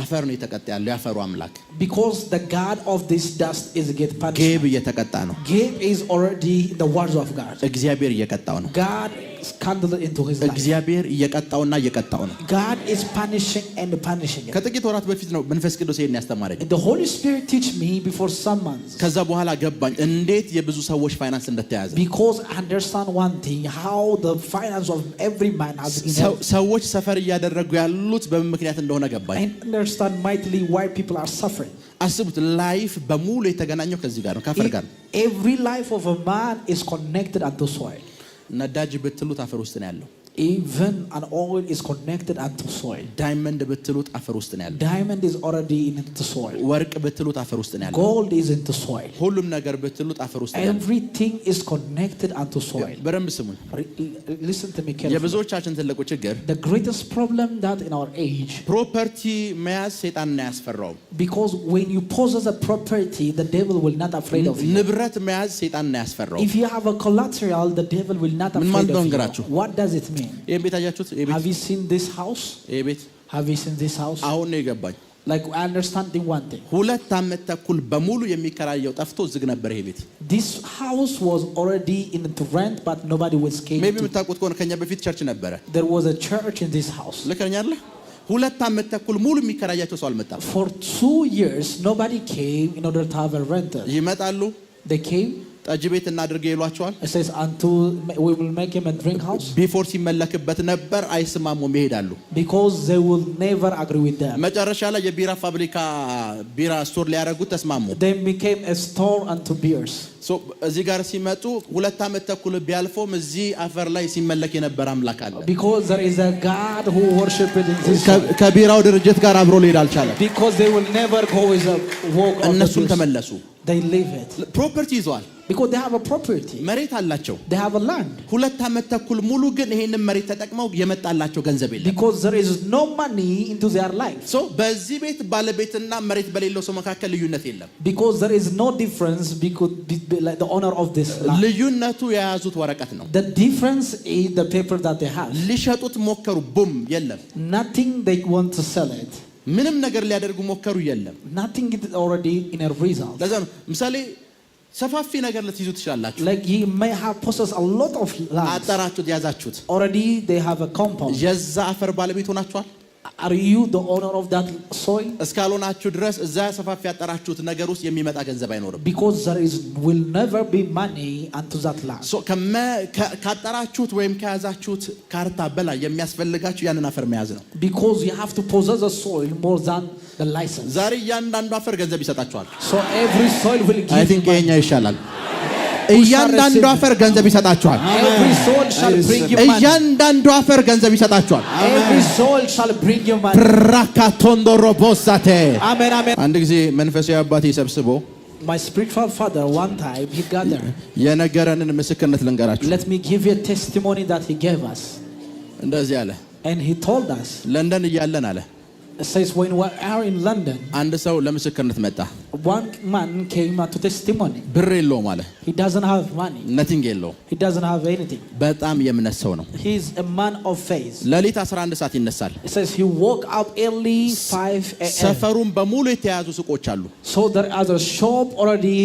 አፈር ነው የተቀጣ ያለው ያፈሩ አምላክ። Because the God of this dust is get ጌብ punished. እየተቀጣ ነው። Gabe is already in the words of God. እግዚአብሔር እየቀጣው ነው። God scandaled into his life. እግዚአብሔር እየቀጣውና እየቀጣው ነው። God is punishing and punishing him. ከጥቂት ወራት በፊት ነው መንፈስ ቅዱስ ይሄን ያስተማረኝ። And the Holy Spirit teach me before some months. ከዛ በኋላ ገባኝ እንዴት የብዙ ሰዎች ፋይናንስ እንደተያዘ። Because I understand one thing, how the finance of every man has been held. ሰዎች ሰፈር እያደረጉ ያሉት በምን ምክንያት እንደሆነ ገባኝ። I understand mightily why people are suffering. አስቡት፣ ላይፍ በሙሉ የተገናኘው ከዚህ ጋር ነው፣ ከአፈር ጋር ነው። Every life of a man is connected unto soil. ነዳጅ ብትሉት አፈር ውስጥ ነው ያለው። Even an oil is connected unto soil. ዳይመንድ ብትሉት አፈር ውስጥ ነው ያለው። Diamond is already in the soil. ወርቅ ብትሉት አፈር ውስጥ ነው ያለው። Gold is in the soil. ሁሉም ነገር ብትሉት አፈር ውስጥ ነው ያለው። Everything is connected unto soil. በደንብ ስሙኝ። Listen to me carefully. የብዙዎቻችን ትልቁ ችግር The greatest problem that in our age, ፕሮፐርቲ መያዝ ሰይጣንን አያስፈራውም። because when you possess a property, the devil will not afraid of you. ንብረት መያዝ ሰይጣንን አያስፈራውም። If you have a collateral, the devil will not ምን afraid ማለት ነው of እንግራችሁ? you. What does it mean? ይሄን ቤት አያችሁት? Have you seen this house? ይሄ ቤት Have you seen this house? አሁን ነው የገባኝ። Like I understand one thing. 2 ዓመት ተኩል በሙሉ የሚከራየው ጠፍቶ ዝግ ነበር ይሄ ቤት። This house was already in the rent, but nobody was came. ሜቢ የምታውቁት ከሆነ ከኛ በፊት ቸርች ነበረ። There was a church in this house. ልከኛ አይደል? 2 ዓመት ተኩል ሙሉ የሚከራያቸው ሰው አልመጣም። For 2 years, nobody came in order to have a renter. ይመጣሉ። They came. ጠጅ ቤት እናድርግ ይሏቸዋል። It says, until we will make him a drink house. ቢፎር ሲመለክበት ነበር አይስማሙም ይሄዳሉ። Because they will never agree with them. መጨረሻ ላይ የቢራ ፋብሪካ ቢራ ስቶር ሊያደርጉት ተስማሙ። They became a store unto beers. ሶ እዚህ ጋር ሲመጡ 2 ዓመት ተኩል ቢያልፎም እዚህ አፈር ላይ ሲመለክ የነበረ አምላክ አለ። Because there is a God who worshiped in this. ከቢራው ድርጅት ጋር አብሮ ሊሄድ አልቻለም። Because they will never go with a walk on the እነሱም beers. ተመለሱ። They leave it. ፕሮፐርቲ ይዘዋል። Because they have a property. መሬት አላቸው። They have a land. 2 ዓመት ተኩል ሙሉ ግን ይሄንን መሬት ተጠቅመው የመጣላቸው ገንዘብ የለም። Because there is no money into their life. ሶ በዚህ ቤት ባለቤትና መሬት በሌለው ሰው መካከል ልዩነት የለም። Because there is no difference because like the owner of this land. ልዩነቱ የያዙት ወረቀት ነው። The difference is the paper that they have. ሊሸጡት ሞከሩ፣ ቡም የለም። Nothing they want to sell it. ምንም ነገር ሊያደርጉ ሞከሩ፣ የለም። Nothing is already in a result. ለዛ ነው ምሳሌ ሰፋፊ ነገር ልትይዙ ትችላላችሁ። Like he may have possessed a lot of land. አጠራችሁት፣ ያዛችሁት። Already they have a compound. የዛ አፈር ባለቤት ሆናችኋል። Are you the owner of that soil? እስካልሆናችሁ ድረስ እዛ ሰፋፊ ያጠራችሁት ነገር ውስጥ የሚመጣ ገንዘብ አይኖርም። Because there will never be money unto that land. ሶ ካጠራችሁት ወይም ከያዛችሁት ካርታ በላይ የሚያስፈልጋችሁ ያንን አፈር መያዝ ነው። Because you have to possess a soil more than the license. ዛሬ እያንዳንዱ አፈር ገንዘብ ይሰጣችኋል። So every soil will give. አይ ቲንክ ይሄኛ ይሻላል። እያንዳንዱ አፈር ገንዘብ ይሰጣችኋል። Every soul shall bring you money. እያንዳንዱ አፈር ገንዘብ ይሰጣችኋል። Every soul shall bring you money. ራካቶንዶሮቦሳቴ Amen, amen. አንድ ጊዜ መንፈሳዊ አባቴ ሰብስቦ My spiritual father one time he gathered. የነገረንን ምስክርነት ልንገራችሁ። Let me give you a testimony that he gave us. እንደዚህ አለ። And he told us. ለንደን እያለን አለ It says when we are in London. አንድ ሰው ለምስክርነት መጣ። One man came to testimony. ብር የለውም አለ። He doesn't have money. ነቲንግ የለውም። He doesn't have anything. በጣም የእምነት ሰው ነው። He is a man of faith. ሌሊት 11 ሰዓት ይነሳል። It says he woke up early 5 a.m. ሰፈሩን በሙሉ የተያዙ ሱቆች አሉ። So there is a shop already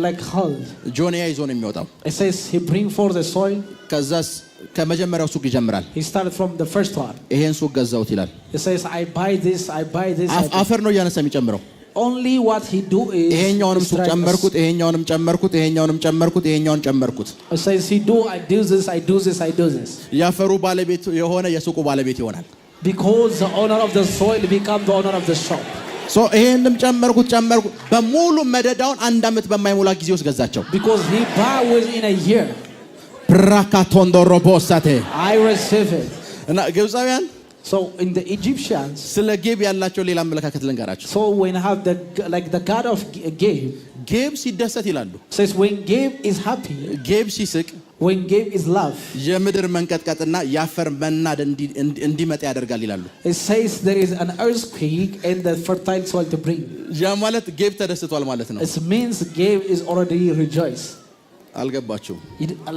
like held. ጆንያ ይዞ ነው የሚወጣው። It says he bring forth the soil. ከዛስ ከመጀመሪያው ሱቅ ይጀምራል። He started from the first one. ይሄን ሱቅ ገዛውት ይላል። He says I buy this, I buy this. አፈር ነው እያነሳ የሚጨምረው። Only what he do is ይሄኛውንም ሱቅ ጨመርኩት፣ ይሄኛውንም ጨመርኩት፣ ይሄኛውንም ጨመርኩት፣ ይሄኛውን ጨመርኩት። It says he do I do this, I do this, I do this. ያፈሩ ባለቤት የሆነ የሱቁ ባለቤት ይሆናል። Because the owner of the soil become the owner of the shop. ሶ ይሄንም ጨመርኩት በሙሉ መደዳውን 1 ዓመት በማይሞላ ጊዜ ውስጥ ገዛቸው። Because he buy within a year. ፕራካቶንዶሮቦሳቴ I receive it. እና ግብፃውያን So in the Egyptians, ስለ ጌብ ያላቸው ሌላ አመለካከት ልንገራቸው። so when have the god of Gabe, ጌብ ሲደሰት ይላሉ። says when Gabe is happy, ጌብ ሲስቅ when Gabe is love, የምድር መንቀጥቀጥና የአፈር መናድ እንዲመጣ ያደርጋል ይላሉ። it says there is an earthquake and the fertile soil to bring. ያ ማለት ጌብ ተደስቷል ማለት ነው። It means Gabe is already rejoiced. አልገባችሁም?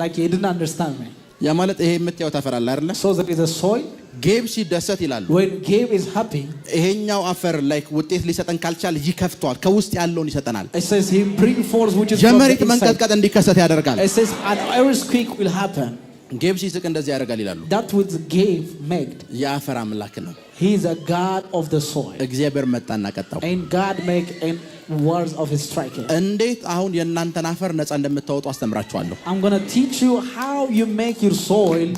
Like he didn't understand me. ያ ማለት ይሄ የምታዩት አፈር አለ አይደለ? So there is a soil. ጌብ ሲደሰት ይላሉ። When Gabe is happy, ይሄኛው አፈር ላይ ውጤት ሊሰጠን ካልቻለ ይከፍተዋል፣ ከውስጥ ያለውን ይሰጠናል። it says he bring forth which is from the የመሬት inside. መንቀጥቀጥ እንዲከሰት ያደርጋል። It says an earthquake will happen. ጌብ ሲስቅ እንደዚህ ያደርጋል ይላሉ። That which Gabe made. የአፈር አምላክ ነው። He is a god of the soil. እግዚአብሔር መጣና ቀጣው። And God make and words of his striking. እንዴት አሁን የእናንተን አፈር ነፃ እንደምታወጡ አስተምራችኋለሁ። I'm going to teach you how you make your soil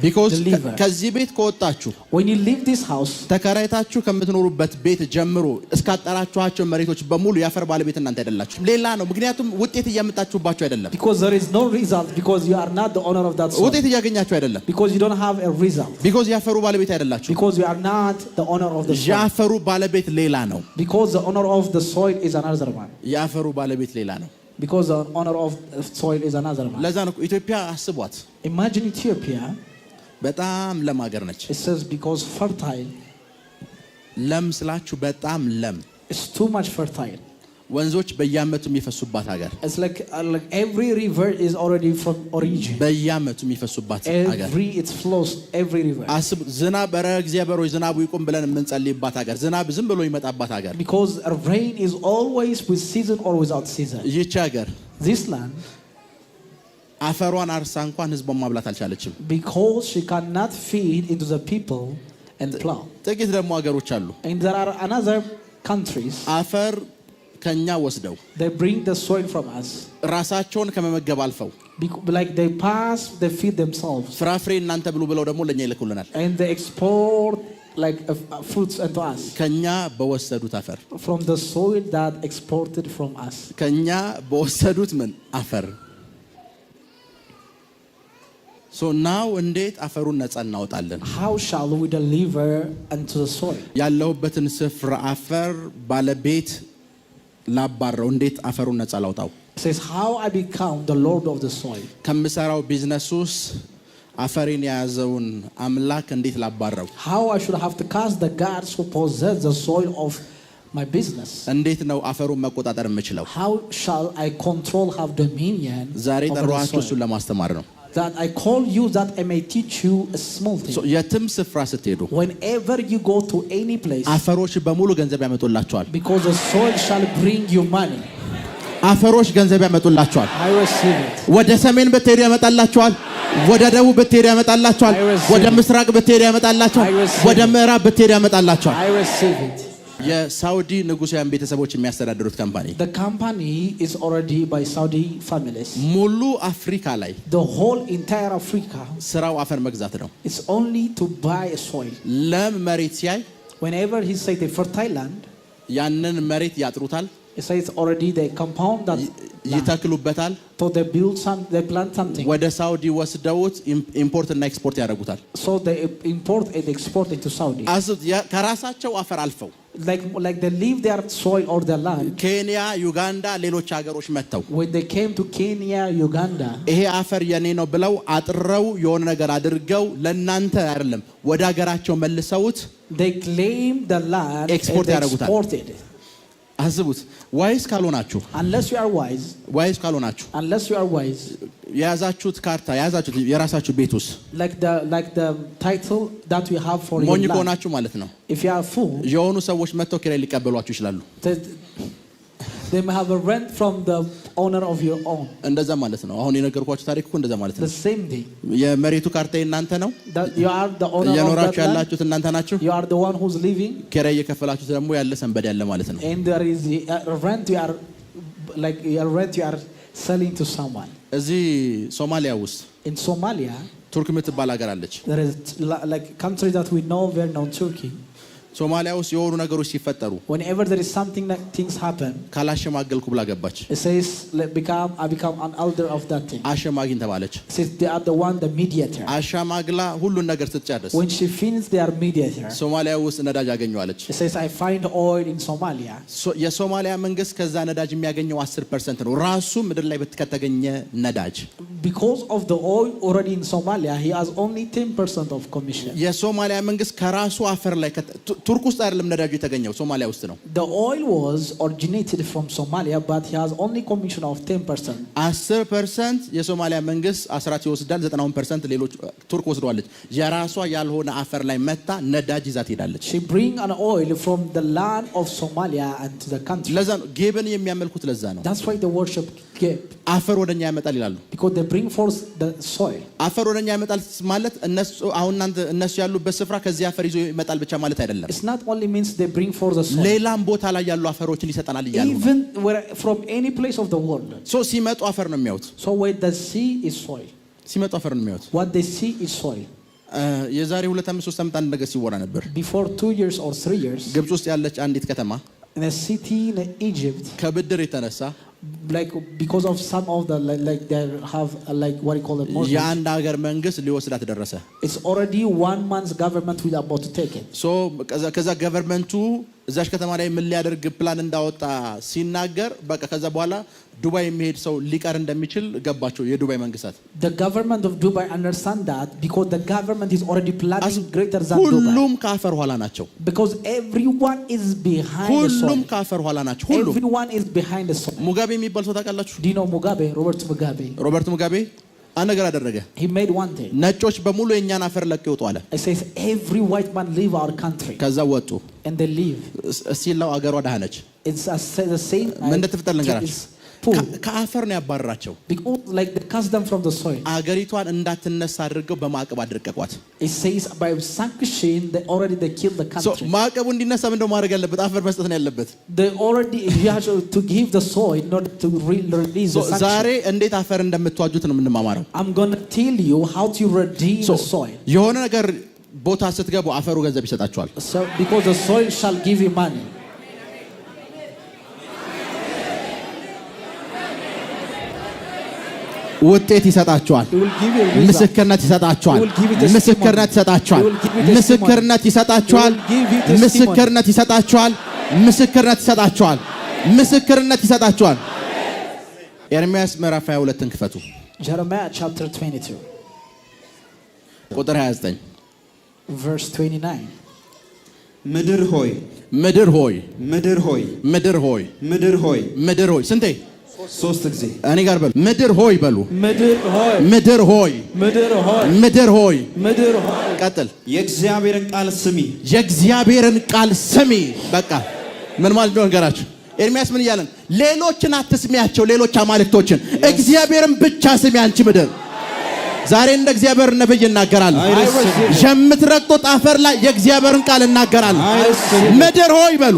because deliver. ከዚህ ቤት ከወጣችሁ When you leave this house, ተከራይታችሁ ከምትኖሩበት ቤት ጀምሮ እስካጠራችኋቸው መሬቶች በሙሉ የአፈር ባለቤት እናንተ አይደላችሁ፣ ሌላ ነው። ምክንያቱም ውጤት እያመጣችሁባቸው አይደለም። because there is no result, because you are not the owner of that soil. ውጤት እያገኛችሁ አይደለም። Because you don't have a result. because የአፈሩ ባለቤት አይደላችሁ። because you are not the owner of the soil. የአፈሩ ባለቤት ሌላ ነው። because the owner of the soil is another one. የአፈሩ ባለቤት ሌላ ነው። because the owner of the soil is another one. ለዛ ነው ኢትዮጵያ አስቧት። imagine Ethiopia. በጣም ለም ሀገር ነች። it says because fertile. ለም ስላችሁ በጣም ለም። it's too much fertile. ወንዞች በየአመቱ የሚፈሱባት ሀገር። it's like every river is already from origin. በየአመቱ የሚፈሱባት ሀገር። it flows every river. አስቡ። ዝናብ በረ እግዚአብሔር ሆይ ዝናቡ ይቁም ብለን የምንጸልይባት ሀገር፣ ዝናብ ዝም ብሎ ይመጣባት ሀገር። because rain is always with season or without season. ይህች ሀገር this land አፈሯን አርሳ እንኳን ህዝቧን ማብላት አልቻለችም። because she cannot feed into the people and plow. ጥቂት ደግሞ ሀገሮች አሉ። and there are another countries. አፈር ከኛ ወስደው they bring the soil from us. ራሳቸውን ከመመገብ አልፈው like they feed themselves. ፍራፍሬ እናንተ ብሉ ብለው ደግሞ ለኛ ይልኩልናል። and they export like fruits into us. ከኛ በወሰዱት አፈር from the soil that exported from us. ከኛ በወሰዱት ምን አፈር so now እንዴት አፈሩን ነፃ እናወጣለን? how shall we deliver unto the soil? ያለሁበትን ስፍራ አፈር ባለቤት ላባረው እንዴት አፈሩን ነፃ ላውጣው? says how I become the lord of the soil. ከምሰራው ቢዝነስ ውስጥ አፈሬን የያዘውን አምላክ እንዴት ላባረው? how I should have to cast the gods who possess the soil of my business. እንዴት ነው አፈሩን መቆጣጠር የምችለው? how shall I control, have dominion? ዛሬ ጠራኋችሁ እሱን ለማስተማር ነው። that I call you that I may teach you a small thing. የትም ስፍራ ስትሄዱ whenever you go to any place, አፈሮች በሙሉ ገንዘብ ያመጡላችኋል። because the soil shall bring you money. አፈሮች ገንዘብ ያመጡላችኋል። I receive it. ወደ ሰሜን ብትሄዱ ያመጣላችኋል፣ ወደ ደቡብ ብትሄዱ ያመጣላችኋል፣ ወደ ምስራቅ ብትሄዱ ያመጣላችኋል፣ ወደ ምዕራብ ብትሄዱ ያመጣላችኋል። I receive it. የሳውዲ ንጉሳውያን ቤተሰቦች የሚያስተዳድሩት ካምፓኒ the company is already by Saudi families. ሙሉ አፍሪካ ላይ the whole entire Africa ስራው አፈር መግዛት ነው። it's only to buy a soil. ለም መሬት ሲያይ whenever he says a fertile land, ያንን መሬት ያጥሩታል፣ he says already they compound that ይተክሉበታል፣ so they build some, they plant something. ወደ ሳውዲ ወስደውት ኢምፖርት እና ኤክስፖርት ያደርጉታል። so they import and export into Saudi. ከራሳቸው አፈር አልፈው like they leave their soil or their land. ኬንያ፣ ዩጋንዳ፣ ሌሎች ሀገሮች መጥተው when they came to Kenya, Uganda, ይሄ አፈር የኔ ነው ብለው አጥረው የሆነ ነገር አድርገው ለናንተ አይደለም ወደ ሀገራቸው መልሰውት they claim the land ኤክስፖርት and ያደርጉታል። exported. አስቡት። ዋይስ ካልሆናችሁ unless you are wise, ዋይስ ካልሆናችሁ unless you are wise, የያዛችሁት ካርታ የያዛችሁት የራሳችሁ ቤት ውስጥ like the title that we have for ሞኝ your land. ከሆናችሁ ማለት ነው if you are fool, የሆኑ ሰዎች መጥተው ኪራይ ሊቀበሏችሁ ይችላሉ። they may have a rent from the owner of your own. እንደዛ ማለት ነው። አሁን የነገርኳችሁ ታሪክ እኮ እንደዛ ማለት ነው። the same thing. የመሬቱ ካርታ የእናንተ ነው። that you are the owner of that የኖራችሁ land. ያላችሁት እናንተ ናችሁ። you are the one who's living. ኪራይ እየከፈላችሁት ደግሞ ያለ ሰንበድ ያለ ማለት ነው። and there is a rent you are like your rent you are selling to someone. እዚህ ሶማሊያ ውስጥ in Somalia, ቱርክ የምትባል ሀገር አለች። there is like country that we know very known, Turkey. ሶማሊያ ውስጥ የሆኑ ነገሮች ሲፈጠሩ whenever there is something that things happen, ካላሸማገልኩ ብላ ገባች። it says I become an elder of that thing. አሸማጊን ተባለች። it says they are the one, the mediator. አሸማግላ ሁሉን ነገር ስትጨርስ when she finishes their mediator, ሶማሊያ ውስጥ ነዳጅ አገኘዋለች። it says I find oil in Somalia. የሶማሊያ መንግስት ከዛ ነዳጅ የሚያገኘው 10% ነው፣ ራሱ ምድር ላይ ከተገኘ ነዳጅ። because of the oil already in Somalia, he has only 10% of commission. የሶማሊያ መንግስት ከራሱ አፈር ላይ ቱርክ ውስጥ አይደለም ነዳጁ የተገኘው ሶማሊያ ውስጥ ነው። the oil was originated from Somalia, but he has only commission of 10%. 10% የሶማሊያ መንግስት አስራት ይወስዳል፣ 90% ሌሎች ቱርክ ወስደዋለች። የራሷ ያልሆነ አፈር ላይ መታ ነዳጅ ይዛ ትሄዳለች። she bring an oil from the land of Somalia and to the country. ለዛ ነው ጌብን የሚያመልኩት። ለዛ ነው that's why they worship Geb, አፈር ወደኛ ያመጣል ይላሉ። because they bring forth the soil. አፈር ወደኛ ያመጣል ማለት እነሱ አሁን እነሱ ያሉበት ስፍራ ከዚህ አፈር ይዞ ይመጣል ብቻ ማለት አይደለም። It's not only means they bring for the soil. ሌላም ቦታ ላይ ያሉ አፈሮችን ይሰጠናል እያሉ ነው። Even from any place of the world. ሶ ሲመጡ አፈር ነው የሚያዩት። So what they see is soil. ሲመጡ አፈር ነው የሚያዩት። What they see is soil. የዛሬ 2-3 ዓመት አንድ ነገር ሲወራ ነበር። Before 2 years or 3 years. ግብጽ ውስጥ ያለች አንዲት ከተማ in a city in Egypt. ከብድር የተነሳ like because of some of the like they have like what you call it mortgage. የአንድ ሀገር መንግስት ሊወስዳት ደረሰ። It's already 1 month's government will about to take it. So ከዛ ገቨርንመንቱ እዛሽ ከተማ ላይ ምን ሊያደርግ ፕላን እንዳወጣ ሲናገር በቃ ከዛ በኋላ ዱባይ የሚሄድ ሰው ሊቀር እንደሚችል ገባቸው የዱባይ መንግስታት። The government of Dubai understand that because the government is already planning greater than Dubai. ሁሉም ካፈር ኋላ ናቸው። Because everyone is behind the soil. ሁሉም ካፈር ኋላ ናቸው። ሁሉም everyone is behind the soil. ሙጋቤ የሚባል ሰው ታውቃላችሁ? Do you know Mugabe? Robert Mugabe አንድ ነገር አደረገ። He made one thing. ነጮች በሙሉ የኛን አፈር ለቀው ይወጡ አለ። It says every white man leave our country. ከዛ ወጡ And they leave. ሲላው አገሯ ደሃ ነች። It's the same. ምን እንደተፈጠረ ልንገራችሁ። ከአፈር ነው ያባረራቸው። Because like they cast them from the soil. አገሪቷን እንዳትነሳ አድርገው በማዕቀብ አድርቀቋት። It says by sanction they already killed the country. So ማዕቀቡ እንዲነሳ ምን እንደማድረግ ያለበት አፈር መስጠት ነው ያለበት። They already you have to give the soil not to release the sanction. ዛሬ እንዴት አፈር እንደምትዋጁት ነው የምንማማረው። I'm going to tell you how to redeem the soil. የሆነ ነገር ቦታ ስትገቡ አፈሩ ገንዘብ ይሰጣችኋል። So because the soil shall give you money. ውጤት ይሰጣችኋል። ምስክርነት ይሰጣችኋል። ምስክርነት ይሰጣችኋል። ምስክርነት ይሰጣችኋል። ምስክርነት ይሰጣችኋል። ምስክርነት ይሰጣችኋል። ምስክርነት ይሰጣችኋል። ኤርምያስ ምዕራፍ 22ን ክፈቱ። Jeremiah chapter 22 ቁጥር 29 verse 29 ምድር ሆይ ምድር ሆይ ምድር ሆይ ምድር ሆይ ምድር ሆይ ምድር ሆይ ስንቴ 3 ጊዜ እኔ ጋር በሉ ምድር ሆይ በሉ ምድር ሆይ ምድር ሆይ ምድር ሆይ ምድር ሆይ ምድር ሆይ ቀጥል የእግዚአብሔርን ቃል ስሚ የእግዚአብሔርን ቃል ስሚ በቃ ምን ማለት ነው ነገራችሁ ኤርምያስ ምን ይላል ሌሎችን አትስሚያቸው ሌሎች አማልክቶችን እግዚአብሔርን ብቻ ስሚ አንቺ ምድር ዛሬ እንደ እግዚአብሔር ነብይ እናገራለሁ የምትረግጡት አፈር ላይ የእግዚአብሔርን ቃል እናገራለሁ ምድር ሆይ በሉ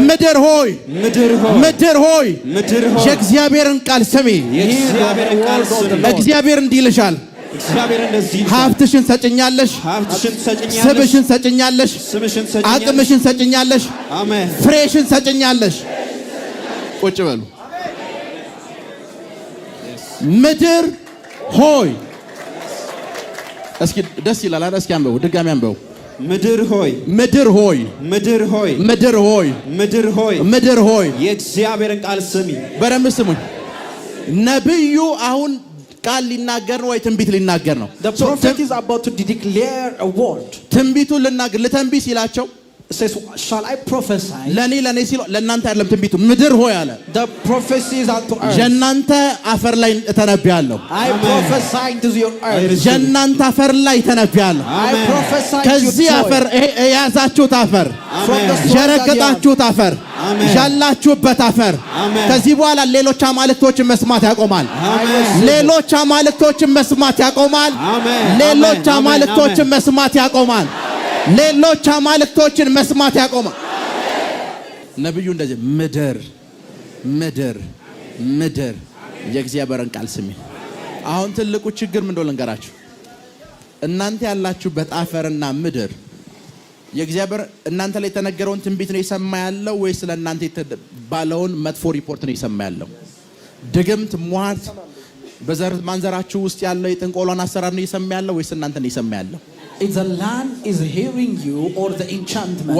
ምድር ሆይ ምድር ሆይ የእግዚአብሔርን ቃል ስሚ እግዚአብሔር እንዲህ ይልሻል ሀብትሽን ሰጭኛለሽ ስብሽን ሰጭኛለሽ አቅምሽን ሰጭኛለሽ ፍሬሽን ሰጭኛለሽ ቁጭ በሉ ምድር ሆይ እስኪ ደስ ይላል አይደል እስኪ አንበው ድጋሚ አንበው ምድር ሆይ ምድር ሆይ ምድር ሆይ ምድር ሆይ ምድር ሆይ ምድር ሆይ የእግዚአብሔርን ቃል ስሚ በደንብ ስሙኝ ነብዩ አሁን ቃል ሊናገር ነው ወይ ትንቢት ሊናገር ነው The prophet is about to declare a word ትንቢቱን ልናገር ለተንቢት ሲላቸው says shall I prophesy ለኔ ሲሉ ለእናንተ አይደለም ትንቢቱ ምድር ሆይ አለ The prophecy is unto earth የእናንተ አፈር ላይ እተነብያለሁ I prophesy to your earth የእናንተ አፈር ላይ እተነብያለሁ I prophesy ከዚህ አፈር የያዛችሁት አፈር የረገጣችሁት አፈር ያላችሁበት አፈር ከዚህ በኋላ ሌሎች አማልክቶችን መስማት ያቆማል ሌሎች አማልክቶችን መስማት ያቆማል ሌሎች አማልክቶችን መስማት ያቆማል ሌሎች አማልክቶችን መስማት ያቆማል ነብዩ እንደዚህ ምድር ምድር ምድር የእግዚአብሔርን ቃል ስሚ አሁን ትልቁ ችግር ምን እንደሆነ ልንገራችሁ እናንተ ያላችሁበት አፈርና ምድር የእግዚአብሔር እናንተ ላይ የተነገረውን ትንቢት ነው ይሰማ ያለው ወይስ ለእናንተ የተባለውን መጥፎ ሪፖርት ነው ይሰማ ያለው ድግምት ሟርት በዘር ማንዘራችሁ ውስጥ ያለው የጥንቆላን አሰራር ነው ይሰማ ያለው ወይስ እናንተ ነው ይሰማ ያለው If the land is hearing you or the enchantment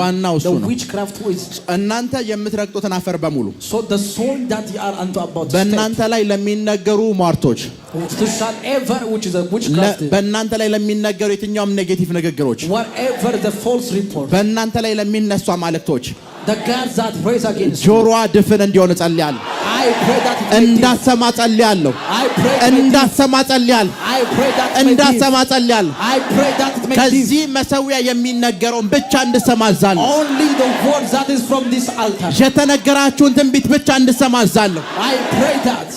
the witchcraft is እናንተ የምትረግጡትን አፈር በሙሉ so the soul that you are unto about በእናንተ ላይ ለሚነገሩ ሟርቶች which is a witchcraft በእናንተ ላይ ለሚነገሩ የትኛውም ኔጌቲቭ ንግግሮች whatever the false report በእናንተ ላይ ለሚነሱ አማልክቶች the gods that raise against ጆሮዋ ድፍን እንዲሆን ጸልያለሁ I pray that እንዳትሰማ ጸልያለሁ እንዳትሰማ ጸልያለሁ እንዳትሰማ ጸልያለሁ I pray that ከዚህ መሰዊያ የሚነገረውን ብቻ እንድሰማዛለሁ only the words that is from this altar የተነገራችሁን ትንቢት ብቻ እንድሰማዛለሁ I pray that